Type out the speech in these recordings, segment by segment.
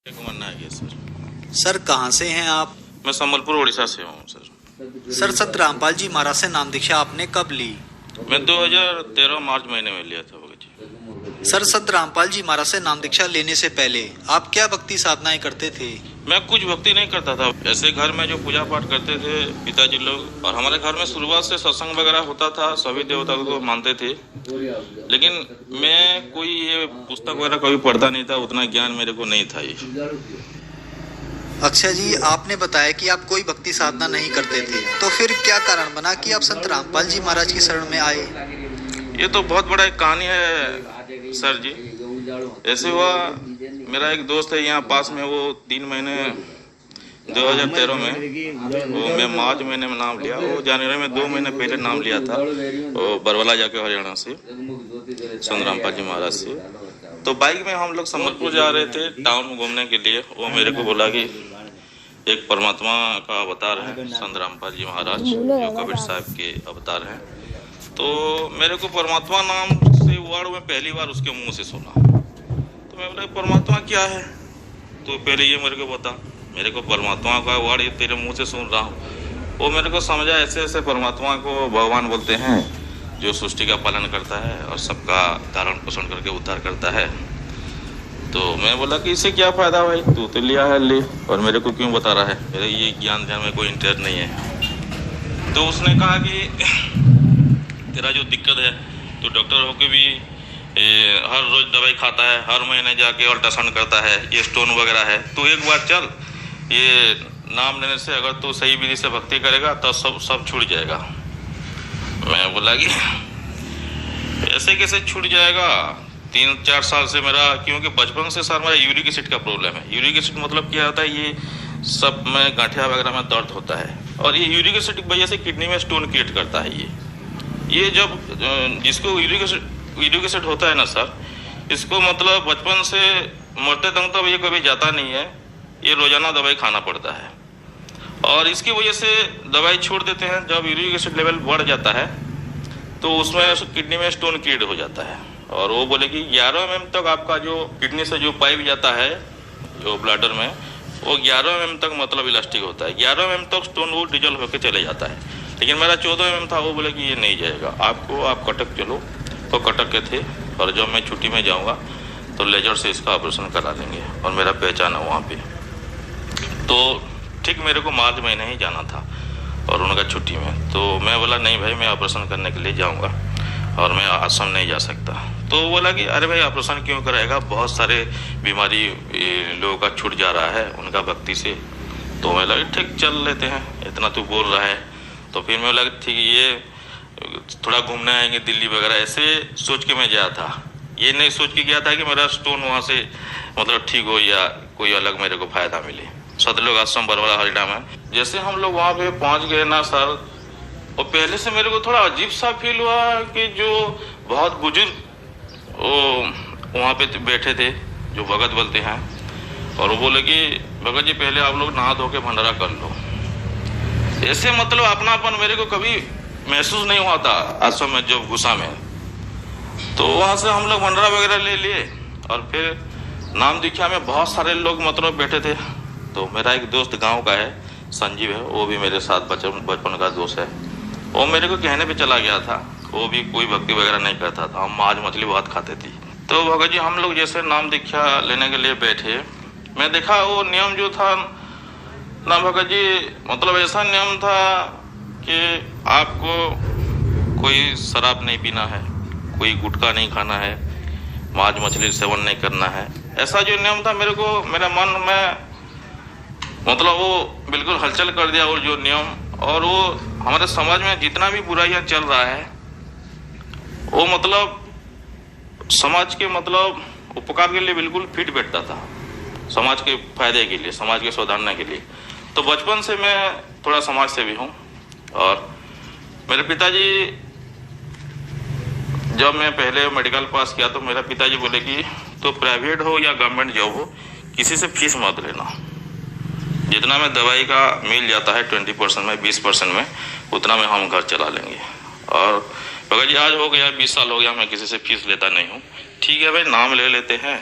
Sir कहाँ से हैं आप? मैं संबलपुर उड़ीसा से हूँ सर। सर संत रामपाल जी महाराज से नाम दीक्षा आपने कब ली? मैं 2013 मार्च महीने में लिया था भगत जी। सर संत रामपाल जी महाराज से नाम दीक्षा लेने से पहले आप क्या भक्ति साधनाएं करते थे? मैं कुछ भक्ति नहीं करता था। ऐसे घर में जो पूजा पाठ करते थे पिताजी लोग, और हमारे घर में शुरुआत से सत्संग वगैरह होता था, सभी देवता को मानते थे। लेकिन मैं कोई ये पुस्तक वगैरह कभी पढ़ता नहीं था, उतना ज्ञान मेरे को नहीं था ये। अच्छा जी, आपने बताया कि आप कोई भक्ति साधना नहीं करते थे, तो फिर क्या कारण बना कि आप संत रामपाल जी महाराज की शरण में आए? ये तो बहुत बड़ा एक कहानी है सर जी। ऐसे हुआ, मेरा एक दोस्त है यहाँ पास में, वो 3 महीने 2013 में वो मैं मार्च महीने में नाम लिया। वो जनवरी में 2 महीने पहले नाम लिया था, वो बरवाला जाके हरियाणा से संत रामपाल जी महाराज से। तो बाइक में हम लोग संबलपुर जा रहे थे टाउन घूमने के लिए। वो मेरे को बोला कि एक परमात्मा का अवतार है संत रामपाल जी महाराज, जो कबीर साहब के अवतार हैं। तो मेरे को परमात्मा नाम से वर्ड में पहली बार उसके मुंह से सुना। तो मैं बोला परमात्मा क्या है, तो पहले ये मेरे को बता। मेरे को परमात्मा का वर्ड ये तेरे मुंह से सुन रहा हूँ। वो मेरे को समझा ऐसे ऐसे परमात्मा को भगवान बोलते हैं, जो सृष्टि का पालन करता है और सबका धारण पोषण करके उद्धार करता है। तो मैं बोला कि इससे क्या फायदा भाई, तू तो लिया है ले, और मेरे को क्यों बता रहा है, मेरे ये ज्ञान ध्यान में कोई इंटरेस्ट नहीं है। तो उसने कहा कि तेरा जो दिक्कत है, तो डॉक्टर होके भी हर रोज दवाई खाता है, हर महीने जाके अल्ट्रासाउंड करता है, ये स्टोन वगैरह है, तो एक बार चल, ये नाम लेने से अगर तू सही विधि से भक्ति करेगा तो सब छूट जाएगा। मैं बोला कि ऐसे कैसे छूट जाएगा? 3-4 साल से मेरा, क्योंकि बचपन से सर मेरा यूरिक एसिड का प्रॉब्लम है। यूरिक एसिड मतलब क्या होता है, ये सब में गांठिया वगैरह में दर्द होता है, और ये यूरिक एसिड की वजह से किडनी में स्टोन क्रिएट करता है। ये जब जिसको यूरिक एसिड होता है ना सर, इसको मतलब बचपन से मरते तक तो ये कभी जाता नहीं है, ये रोजाना दवाई खाना पड़ता है। और इसकी वजह से दवाई छोड़ देते हैं। जब यूरिक एसिड लेवल बढ़ जाता है तो उसमें किडनी में स्टोन क्रिएट हो जाता है। और वो बोले कि 11 mm तक आपका जो किडनी से जो पाइप जाता है जो ब्लडर में, वो 11 mm तक मतलब इलास्टिक होता है। 11 mm तक स्टोन वो डिजल्व होकर चले जाता है। लेकिन मेरा 14 mm था। वो बोले कि ये नहीं जाएगा, आप कटक चलो। तो कटक के थे, और जब मैं छुट्टी में जाऊँगा तो लेजर से इसका ऑपरेशन करा लेंगे, और मेरा पहचान है वहाँ पे। तो ठीक मेरे को मार्च महीने ही जाना था और उनका छुट्टी में। तो मैं बोला नहीं भाई, मैं ऑपरेशन करने के लिए जाऊंगा और मैं आश्रम नहीं जा सकता। तो बोला कि अरे भाई ऑपरेशन क्यों कराएगा, बहुत सारे बीमारी लोगों का छूट जा रहा है उनका भक्ति से। तो मैं लगा ठीक चल लेते हैं, इतना तू बोल रहा है। तो फिर मैं लगा ठीक ये थोड़ा घूमने आएंगे दिल्ली वगैरह, ऐसे सोच के मैं गया था। ये नहीं सोच के गया था कि मेरा स्टोन वहाँ से मतलब ठीक हो या कोई अलग मेरे को फायदा मिले। सतलोक आश्रम बरवाला हरियाणा में जैसे हम लोग वहाँ पे पहुँच गए ना सर, और पहले से मेरे को थोड़ा अजीब सा फील हुआ कि जो बहुत बुजुर्ग वो वहाँ पे बैठे थे, जो भगत बोलते हैं, और वो बोले कि भगत जी पहले आप लोग नहा धो के भंडारा कर लो। ऐसे मतलब अपनापन मेरे को कभी महसूस नहीं हुआ था आश्रम में जब घुसा में। तो वहाँ से हम लोग भंडारा वगैरह ले लिए, और फिर नाम दीक्षा में बहुत सारे लोग मतलब बैठे थे। तो मेरा एक दोस्त गांव का है, संजीव है, वो भी मेरे साथ बचपन का दोस्त है। वो मेरे को कहने पे चला गया था, वो भी कोई भक्ति वगैरह नहीं करता था, हम मांस मछली बहुत खाते थे। तो भगत जी हम लोग जैसे नाम दीक्षा लेने के लिए बैठे, मैं देखा वो नियम जो था ना भगत जी, मतलब ऐसा नियम था कि आपको कोई शराब नहीं पीना है, कोई गुटखा नहीं खाना है, मांस मछली सेवन नहीं करना है। ऐसा जो नियम था मेरे को, मेरे मन में मतलब वो बिल्कुल हलचल कर दिया वो जो नियम। और वो हमारे समाज में जितना भी बुराइयां चल रहा है, वो मतलब समाज के मतलब उपकार के लिए बिल्कुल फिट बैठता था, समाज के फायदे के लिए, समाज के सुधारने के लिए। तो बचपन से मैं थोड़ा समाज सेवी हूँ। और मेरे पिताजी, जब मैं पहले मेडिकल पास किया तो मेरा पिताजी बोले कि तो प्राइवेट हो या गवर्नमेंट जॉब हो, किसी से फीस मत लेना, जितना में दवाई का मिल जाता है 20% में 20% में, उतना में हम घर चला लेंगे। और भगत जी आज हो गया 20 साल हो गया, मैं किसी से फीस लेता नहीं हूँ। ठीक है भाई, नाम ले लेते हैं,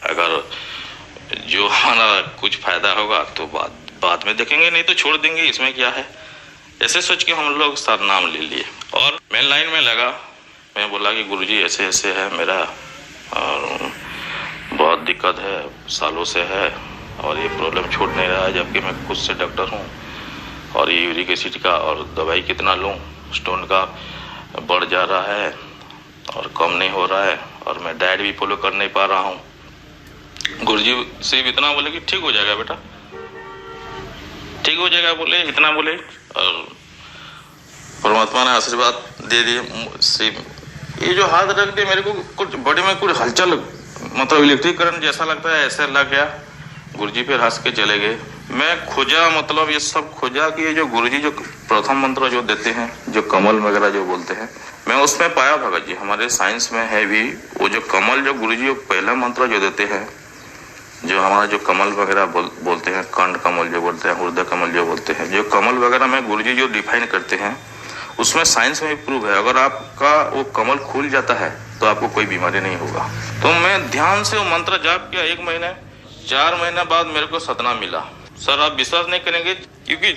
अगर जो हमारा कुछ फायदा होगा तो बाद में देखेंगे, नहीं तो छोड़ देंगे, इसमें क्या है। ऐसे सोच के हम लोग सर नाम ले लिए और मैं लाइन में लगा। मैं बोला कि गुरुजी ऐसे ऐसे है मेरा और बहुत दिक्कत है, सालों से है और ये प्रॉब्लम छूट नहीं रहा है, जबकि मैं खुद से डॉक्टर हूँ और ये यूरिक एसिड का और दवाई कितना लूँ, स्टोन का बढ़ जा रहा है और कम नहीं हो रहा है और मैं डाइट भी फॉलो कर नहीं पा रहा हूँ। गुरुजी से इतना बोले कि ठीक हो जाएगा बेटा, ठीक हो जाएगा बोले, इतना बोले और परमात्मा ने आशीर्वाद दे दिए। ये जो हाथ रख दिए मेरे को कुछ बॉडी में कुछ हलचल, मतलब इलेक्ट्रिक करंट जैसा लगता है, ऐसे लग गया। गुरुजी फिर हंस के चले गए। मैं खोजा, मतलब ये सब खोजा कि ये जो गुरुजी जो प्रथम मंत्र जो देते हैं, जो कमल वगैरह जो बोलते हैं, मैं उसमें पाया भगत जी, हमारे साइंस में है भी वो जो कमल जो गुरुजी पहला मंत्र जो देते हैं, जो हमारा जो कमल वगैरह बोलते हैं, कंठ कमल जो बोलते हैं, हृदय कमल जो बोलते हैं, जो कमल वगैरह में गुरुजी जो डिफाइन करते हैं, उसमें साइंस में भी प्रूव है, अगर आपका वो कमल खुल जाता है तो आपको कोई बीमारी नहीं होगा। तो मैं ध्यान से वो मंत्र जाप किया 1 महीने, 4 महीने बाद मेरे को सतना मिला। सर आप विश्वास नहीं करेंगे, क्योंकि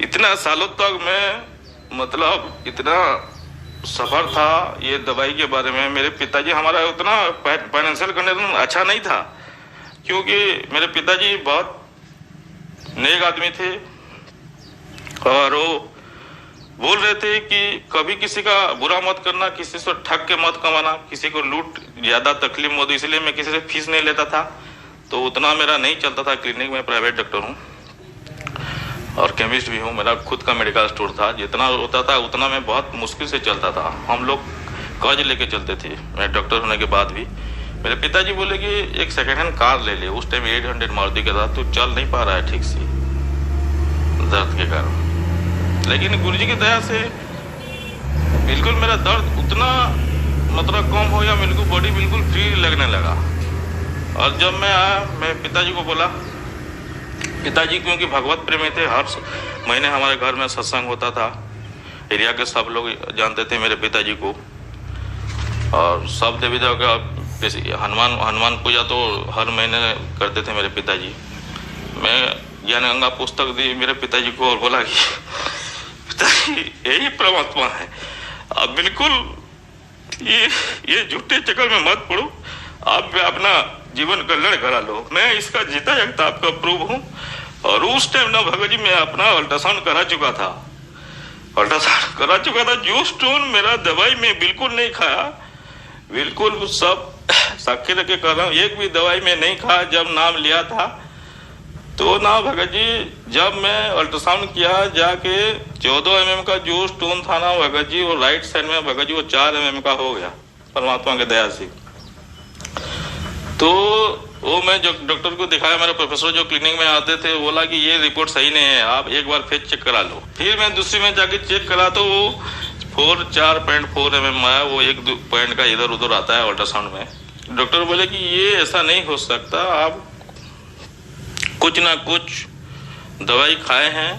इतना सालों तक मैं मतलब इतना सफर था ये दवाई के बारे में। मेरे पिताजी, हमारा उतना फाइनेंशियल कंडीशन अच्छा नहीं था, क्योंकि मेरे पिताजी बहुत नेक आदमी थे और वो बोल रहे थे कि कभी किसी का बुरा मत करना, किसी से ठग के मत कमाना, किसी को लूट ज्यादा तकलीफ मत। इसलिए मैं किसी से फीस नहीं लेता था, तो उतना मेरा नहीं चलता था। क्लिनिक में प्राइवेट डॉक्टर हूँ और केमिस्ट भी हूँ, मेरा खुद का मेडिकल स्टोर था। जितना होता था उतना मैं बहुत मुश्किल से चलता था। हम लोग कर्ज लेके चलते थे, मैं डॉक्टर होने के बाद भी। मेरे पिताजी बोले कि एक सेकेंड हैंड कार ले ले। उस टाइम 800 मारुति का था, तो चल नहीं पा रहा है ठीक से दर्द के कारण। लेकिन गुरुजी की दया से बिल्कुल मेरा दर्द उतना मतलब कम हो गया, मेरे को बॉडी बिल्कुल फ्री लगने लगा। और जब मैं आया, मैं पिताजी को बोला, पिताजी क्योंकि भगवत प्रेमी थे, हर महीने हमारे घर में सत्संग होता था, एरिया के सब लोग जानते थे मेरे पिताजी को। और सब देवी देवता का हनुमान पूजा तो हर महीने करते थे मेरे पिताजी। मैं ज्ञान गंगा पुस्तक दी मेरे पिताजी को और बोला कि पिताजी यही परमात्मा है, आप बिल्कुल ये झूठे चक्कर में मत पड़ो, आप भी अपना जीवन कल्याण करा लो। मैं इसका जीता जागता आपका प्रूव हूँ। और उस टाइम ना भगत जी मैं अपना अल्ट्रासाउंड करा चुका था, जो स्टोन मेरा दवाई में बिल्कुल नहीं खाया, बिल्कुल सब साक्षी रख के कर रहा हूँ, एक भी दवाई में नहीं खाया। जब नाम लिया था तो ना भगत जी, जब मैं अल्ट्रासाउंड किया जाके 14 mm का जो स्टोन था ना भगत जी, वो राइट साइड में भगत जी वो 4 mm का हो गया परमात्मा के दया से। तो वो मैं जो डॉक्टर को दिखाया, मेरे प्रोफेसर जो क्लिनिक में आते थे, बोला कि ये रिपोर्ट सही नहीं है, आप एक बार फिर चेक करा लो। फिर मैं दूसरी में जाके चेक करा तो वो 4.4 mm आया, वो 1-2 पॉइंट का इधर उधर आता है अल्ट्रासाउंड में। डॉक्टर बोले कि ये ऐसा नहीं हो सकता, आप कुछ ना कुछ दवाई खाए हैं।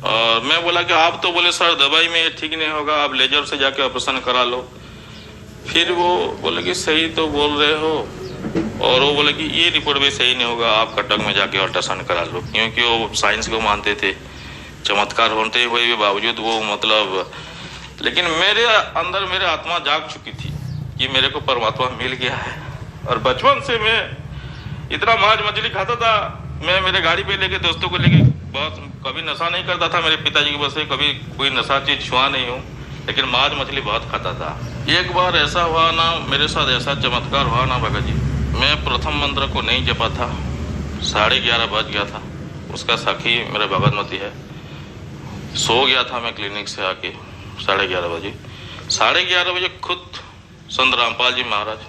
और मैं बोला कि आप तो बोले सर दवाई में ये ठीक नहीं होगा, आप लेजर से जाके ऑपरेशन करा लो। फिर वो बोले कि सही तो बोल रहे हो, और वो बोले कि ये रिपोर्ट भी सही नहीं होगा, आप कटक में जाके अल्ट्रासाउंड करा लो। क्योंकि वो साइंस को मानते थे, चमत्कार होते हुए भी बावजूद वो मतलब, लेकिन मेरे अंदर मेरे आत्मा जाग चुकी थी कि मेरे को परमात्मा मिल गया है। और बचपन से मैं इतना मांस मछली खाता था, मैं मेरे गाड़ी पे लेके दोस्तों को लेके बहुत, कभी नशा नहीं करता था मेरे पिताजी की वजह से, कभी कोई नशा चीज छुआ नहीं हूँ, लेकिन मांस मछली बहुत खाता था। एक बार ऐसा हुआ ना, मेरे साथ ऐसा चमत्कार हुआ ना भगत जी, मैं प्रथम मंत्र को नहीं जपा था, 11:30 बज गया था। उसका साक्षी मेरा भगवतमती है। सो गया था मैं क्लिनिक से आके 11:30 बजे। 11:30 बजे खुद संत रामपाल जी महाराज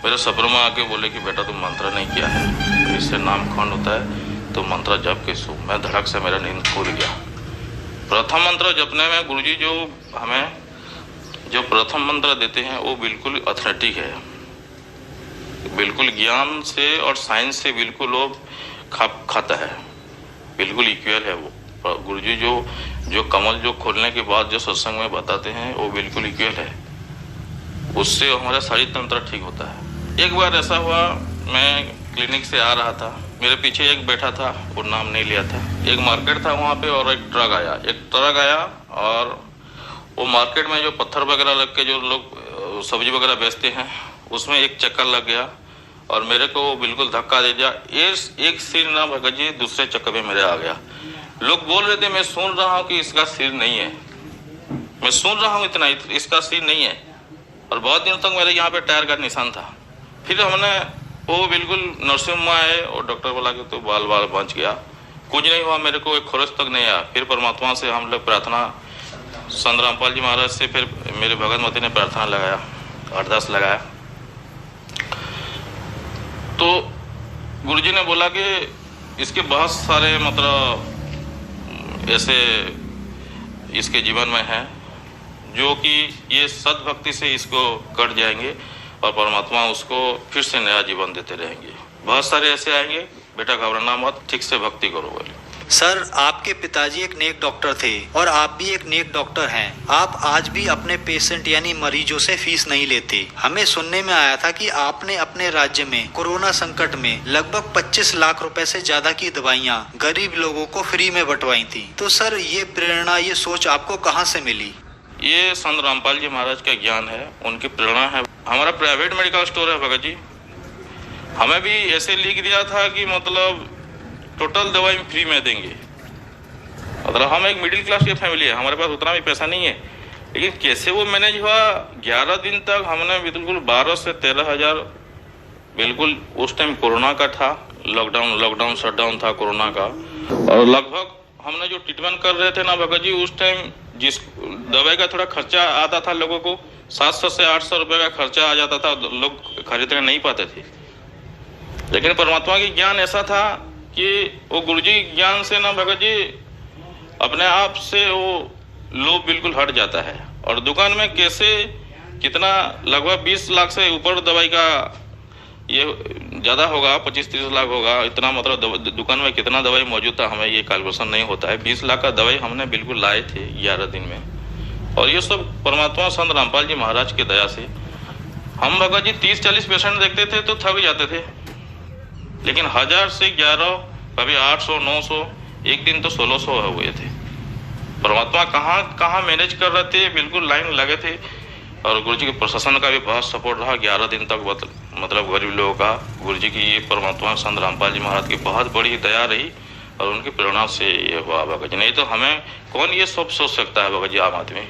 मेरे सपने में आके बोले कि बेटा तुम मंत्र नहीं किया है, इससे नाम खंड होता है, तो मंत्र जप के सो। मैं धड़क से मेरा नींद खुल गया। प्रथम मंत्र जपने में गुरुजी जो हमें जो प्रथम मंत्र देते हैं वो बिल्कुल ऑथेंटिक है, बिल्कुल ज्ञान से और साइंस से बिल्कुल वो खाता है, बिल्कुल इक्वल है वो। गुरुजी जो कमल जो खोलने के बाद जो सत्संग में बताते हैं वो बिल्कुल इक्वल है, उससे हमारा शरीर तंत्र ठीक होता है। एक बार ऐसा हुआ, मैं क्लिनिक से आ रहा था, मेरे पीछे एक बैठा था, वो नाम नहीं लिया था। एक मार्केट था वहाँ पे और एक ट्रक आया और वो मार्केट में जो पत्थर वगैरह रख के जो लोग सब्जी वगैरह बेचते हैं उसमें एक चक्कर लग गया और मेरे को वो बिल्कुल धक्का दे दिया। एक सिर ना भगत जी दूसरे चक्कर में मेरे आ गया। लोग बोल रहे थे, मैं सुन रहा हूँ कि इसका सिर नहीं है, मैं सुन रहा हूँ इतना, इसका सिर नहीं है। और बहुत दिनों तक मेरे यहाँ पे टायर का निशान था। फिर हमने वो बिल्कुल नर्सिंग होम आए और डॉक्टर बोला कि तो बाल बच गया, कुछ नहीं हुआ, मेरे को एक खरोच तक नहीं आया। फिर परमात्मा से हम लोग प्रार्थना, संत रामपाल जी महाराज से, फिर मेरे भगत मती ने प्रार्थना लगाया, अरदास लगाया। तो गुरुजी ने बोला कि इसके बहुत सारे मतलब ऐसे इसके जीवन में है जो कि ये सद्भक्ति से इसको कट जाएंगे और परमात्मा उसको फिर से नया जीवन देते रहेंगे। बहुत सारे ऐसे आएंगे, बेटा घबराना मत, ठीक से भक्ति करो बोले। सर, आपके पिताजी एक नेक डॉक्टर थे और आप भी एक नेक डॉक्टर हैं। आप आज भी अपने पेशेंट यानी मरीजों से फीस नहीं लेते। हमें सुनने में आया था कि आपने अपने राज्य में कोरोना संकट में लगभग 25 लाख रुपए से ज्यादा की दवाइयाँ गरीब लोगों को फ्री में बंटवाई थी। तो सर, ये प्रेरणा, ये सोच आपको कहाँ से मिली? ये संत रामपाल जी महाराज का ज्ञान है, उनकी प्रेरणा है। हमारा प्राइवेट मेडिकल स्टोर है भगत जी, हमें भी ऐसे लिख दिया था कि मतलब टोटल दवाई फ्री में देंगे। मतलब हम एक मिडिल क्लास की फैमिली है, हमारे पास उतना भी पैसा नहीं है, लेकिन कैसे वो मैनेज हुआ। 11 दिन तक हमने बिल्कुल 12 से 13 हजार, बिल्कुल उस टाइम कोरोना का था, लॉकडाउन शटडाउन था कोरोना का। और लगभग हमने जो ट्रीटमेंट कर रहे थे ना भगत जी, उस टाइम जिस दवाई का थोड़ा खर्चा आता था, लोगों को 700 से 800 रुपए का खर्चा आ जाता था, लोग खरीदने नहीं पाते थे। लेकिन परमात्मा की ज्ञान ऐसा था कि वो गुरुजी ज्ञान से ना भगत जी अपने आप से वो लोभ बिल्कुल हट जाता है। और दुकान में कैसे कितना लगभग 20 लाख से ऊपर दवाई का ये ज़्यादा होगा, 25-30 लाख होगा, इतना मतलब दुकान में कितना दवाई मौजूद था, हमें ये कैलकुलेशन नहीं होता है। 20 लाख का दवाई हमने बिल्कुल लाए थे 11 दिन में। और ये सब परमात्मा संत रामपाल जी महाराज की दया से। हम भगत जी 30-40 पेशेंट देखते थे तो थक जाते थे, लेकिन 1000 से 11, कभी 800, 900, एक दिन तो 1600 हुए थे। परमात्मा कहाँ मैनेज कर रहे थे, बिल्कुल लाइन लगे थे। और गुरुजी के प्रशासन का भी बहुत सपोर्ट रहा 11 दिन तक, मतलब गरीब लोगों का। गुरुजी की ये परमात्मा संत रामपाल जी महाराज की बहुत बड़ी दया रही और उनकी प्रेरणा से ये हुआ भगत जी। नहीं तो हमें कौन ये सब सोच सकता है भगत जी, आम आदमी।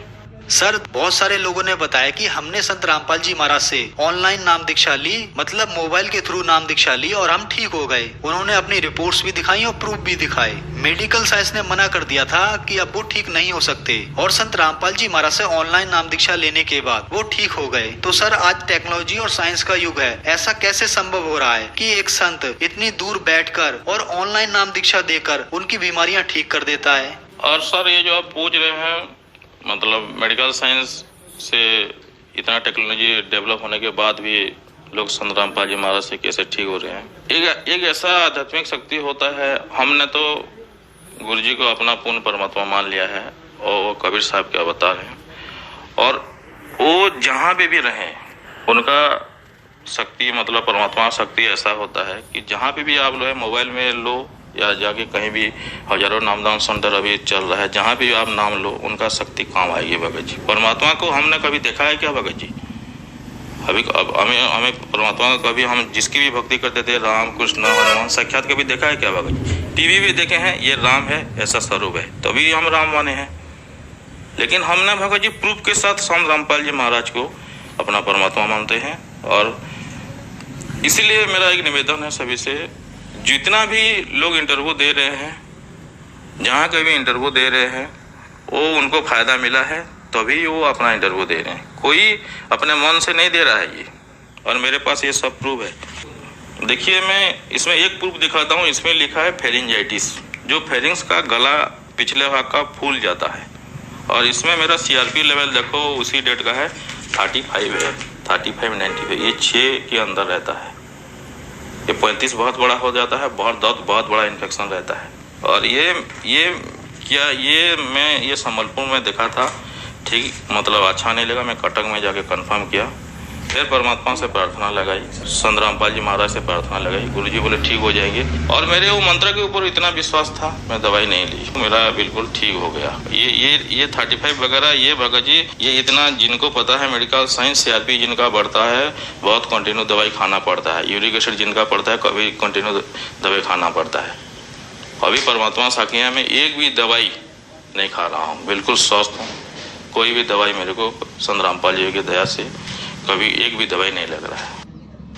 सर, बहुत सारे लोगों ने बताया कि हमने संत रामपाल जी महाराज से ऑनलाइन नाम दीक्षा ली, मतलब मोबाइल के थ्रू नाम दीक्षा ली और हम ठीक हो गए। उन्होंने अपनी रिपोर्ट्स भी दिखाई और प्रूफ भी दिखाए। मेडिकल साइंस ने मना कर दिया था कि अब वो ठीक नहीं हो सकते, और संत रामपाल जी महाराज से ऑनलाइन नाम दीक्षा लेने के बाद वो ठीक हो गए। तो सर, आज टेक्नोलॉजी और साइंस का युग है, ऐसा कैसे संभव हो रहा है कि एक संत इतनी दूर बैठकर और ऑनलाइन नाम दीक्षा देकर उनकी बीमारियां ठीक कर देता है? और सर, ये जो आप पूछ रहे हैं, मतलब मेडिकल साइंस से इतना टेक्नोलॉजी डेवलप होने के बाद भी लोग संत रामपाल जी महाराज से कैसे ठीक हो रहे हैं। एक ऐसा आध्यात्मिक शक्ति होता है। हमने तो गुरुजी को अपना पूर्ण परमात्मा मान लिया है और वो कबीर साहब के अवतार हैं, और वो जहाँ भी रहें उनका शक्ति, मतलब परमात्मा शक्ति ऐसा होता है कि जहाँ पे भी आप लो, मोबाइल में लो या जाके कहीं भी, हजारों नामदान सेंटर अभी चल रहा है, जहाँ भी आप नाम लो उनका शक्ति काम आएगी भगत जी। परमात्मा को हमने कभी देखा है क्या भगत जी? अभी हमें परमात्मा को कभी, हम जिसकी भी भक्ति करते थे, राम कृष्ण हनुमान, साक्षात कभी देखा है क्या भगत जी? टीवी भी देखे हैं, ये राम है, ऐसा स्वरूप है, तभी हम राम माने हैं। लेकिन हमने भगत जी प्रूफ के साथ संत रामपाल जी महाराज को अपना परमात्मा मानते हैं। और इसीलिए मेरा एक निवेदन है सभी से, जितना भी लोग इंटरव्यू दे रहे हैं, जहाँ कभी इंटरव्यू दे रहे हैं, वो उनको फायदा मिला है तभी वो अपना इंटरव्यू दे रहे हैं, कोई अपने मन से नहीं दे रहा है ये। और मेरे पास ये सब प्रूफ है। देखिए, मैं इसमें एक प्रूफ दिखाता हूँ। इसमें लिखा है फेरिंजाइटिस, जो फेरिंग्स का गला पिछले भाग का फूल जाता है। और इसमें मेरा CRP लेवल देखो, उसी डेट का है, 35 है, 35-95, ये 6 के अंदर रहता है। ये 35 बहुत बड़ा हो जाता है, बहुत बड़ा इन्फेक्शन रहता है। और मैं ये संबलपुर में देखा था, ठीक मतलब अच्छा नहीं लगा। मैं कटक में जाके कंफर्म किया फिर परमात्मा से प्रार्थना लगाई, संत रामपाल जी महाराज से प्रार्थना लगाई। गुरुजी बोले ठीक हो जाएंगे, और मेरे वो मंत्र के ऊपर इतना विश्वास था, मैं दवाई नहीं ली, मेरा बिल्कुल ठीक हो गया। ये 35 वगैरह, ये भगत जी, ये इतना जिनको पता है मेडिकल साइंस, CRP जिनका बढ़ता है, बहुत कंटिन्यू दवाई खाना पड़ता है। यूरिक एसिड जिनका पड़ता है, कभी कंटिन्यू दवाई खाना पड़ता है। अभी परमात्मा साखियाँ में एक भी दवाई नहीं खा रहा हूँ, बिल्कुल स्वस्थ हूँ। कोई भी दवाई मेरे को संत रामपाल जी की दया से कभी एक भी दवाई नहीं लग रहा है।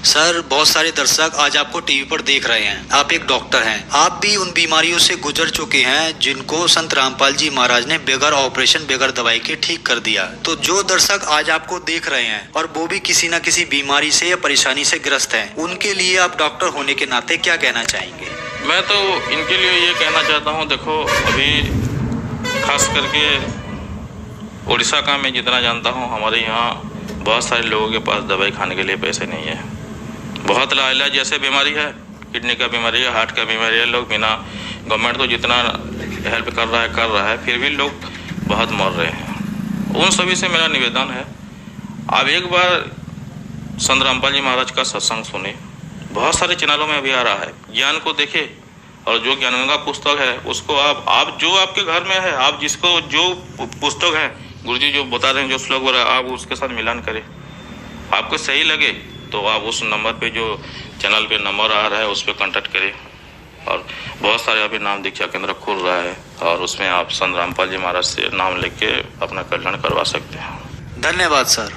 सर, बहुत सारे दर्शक आज आपको टीवी पर देख रहे हैं। आप एक डॉक्टर हैं, आप भी उन बीमारियों से गुजर चुके हैं जिनको संत रामपाल जी महाराज ने बगैर ऑपरेशन, बगैर दवाई के ठीक कर दिया। तो जो दर्शक आज आपको देख रहे हैं और वो भी किसी न किसी बीमारी से या परेशानी से ग्रस्त हैं, उनके लिए आप डॉक्टर होने के नाते क्या कहना चाहेंगे? मैं तो इनके लिए ये कहना चाहता हूँ, देखो अभी खास करके उड़ीसा का मैं जितना जानता हूँ, हमारे यहाँ बहुत सारे लोगों के पास दवाई खाने के लिए पैसे नहीं है। बहुत लाइलाज जैसे बीमारी है, किडनी का बीमारी है, हार्ट का बीमारी है, लोग बिना, गवर्नमेंट तो जितना हेल्प कर रहा है, फिर भी लोग बहुत मर रहे हैं। उन सभी से मेरा निवेदन है, आप एक बार संत रामपाल जी महाराज का सत्संग सुने। बहुत सारे चैनलों में अभी आ रहा है, ज्ञान को देखे, और जो ज्ञानगंगा पुस्तक है उसको आप जो आपके घर में है, आप जिसको जो पुस्तक है, गुरुजी जो बता रहे हैं, जो श्लोक बोल रहे हैं, आप उसके साथ मिलान करें। आपको सही लगे तो आप उस नंबर पे, जो चैनल पे नंबर आ रहा है, उस पर कॉन्टैक्ट करें। और बहुत सारे अभी नाम दीक्षा केंद्र खुल रहा है, और उसमें आप संत रामपाल जी महाराज से नाम लेके अपना कल्याण करवा सकते हैं। धन्यवाद सर।